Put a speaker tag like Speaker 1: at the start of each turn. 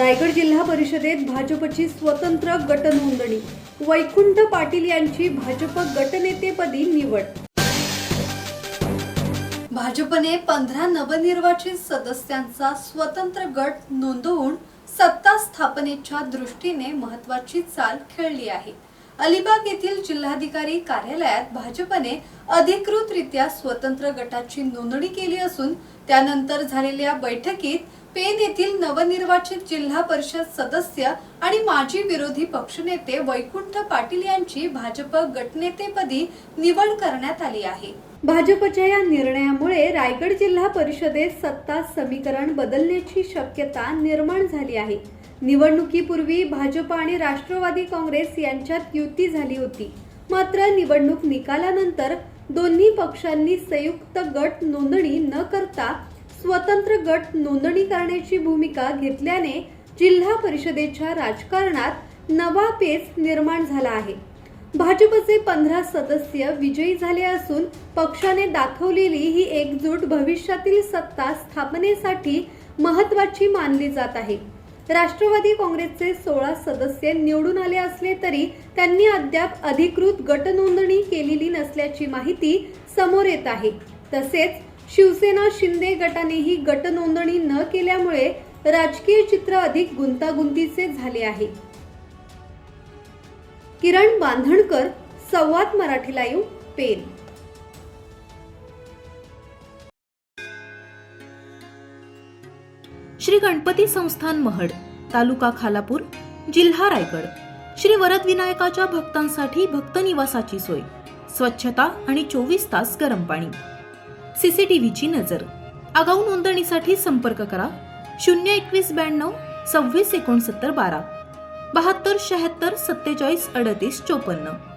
Speaker 1: रायगड जिल्हा परिषदेत भाजपची स्वतंत्र गटनोंदणी, वैकुंठ पाटील यांची भाजप गटनेतेपदी निवड। भाजपने 15 नवनिर्वाचित सदस्यांचा स्वतंत्र गट नोंदवून सत्ता स्थापनेच्या दृष्टीने महत्त्वाची चाल खेळली आहे। अलिबाग येथील जिल्हाधिकारी कार्यालयात भाजपने अधिकृतरित्या स्वतंत्र गटाची नोंदणी केली असून त्यानंतर झालेल्या बैठकीत पेन येथील नवनिर्वाचित जिल्हा परिषद सदस्य आणि माजी विरोधी पक्षनेते वैकुंठ पाटील यांची भाजप गटनेतेपदी निवड करण्यात आली आहे। भाजपच्या या निर्णयामुळे रायगड जिल्हा परिषदेत सत्ता समीकरण बदलण्याची शक्यता निर्माण झाली आहे। निवडणुकीपूर्वी भाजप आणि राष्ट्रवादी काँग्रेस यांच्यात युती झाली होती, मात्र निवडणूक निकालानंतर दोन्ही पक्षांनी संयुक्त गट नोंदणी न करता स्वतंत्र गट नोंदणी करण्याची भूमिका घेतल्याने जिल्हा परिषदेच्या राजकारणात नवा पेच निर्माण झाला आहे। भाजपचे 15 सदस्य विजयी झाले असून पक्षाने दाखवलेली ही एकजूट भविष्यातील सत्ता स्थापनेसाठी महत्त्वाची मानली जात आहे। राष्ट्रवादी काँग्रेसचे 16 सदस्य निवडून आले असले तरी त्यांनी अद्याप अधिकृत गटनोंदणी केलेली नसल्याची माहिती समोर येत आहे। तसेच शिवसेना शिंदे गटानेही गटनोंदणी न केल्यामुळे राजकीय चित्र अधिक गुंतागुंतीचे झाले आहे। किरण बांधणकर, संवाद मराठी लाईव्ह, पेन।
Speaker 2: श्री गणपती संस्थान महड, तालुका खालापूर, जिल्हा रायगड। श्री वरद विनायकाच्या भक्तांसाठी भक्त निवासाची सोय, स्वच्छता आणि 24 तास गरम पाणी, सीसीटीव्हीची नजर। आगाऊ नोंदणीसाठी संपर्क करा 02192 26 69 12 72 76 47 38 54।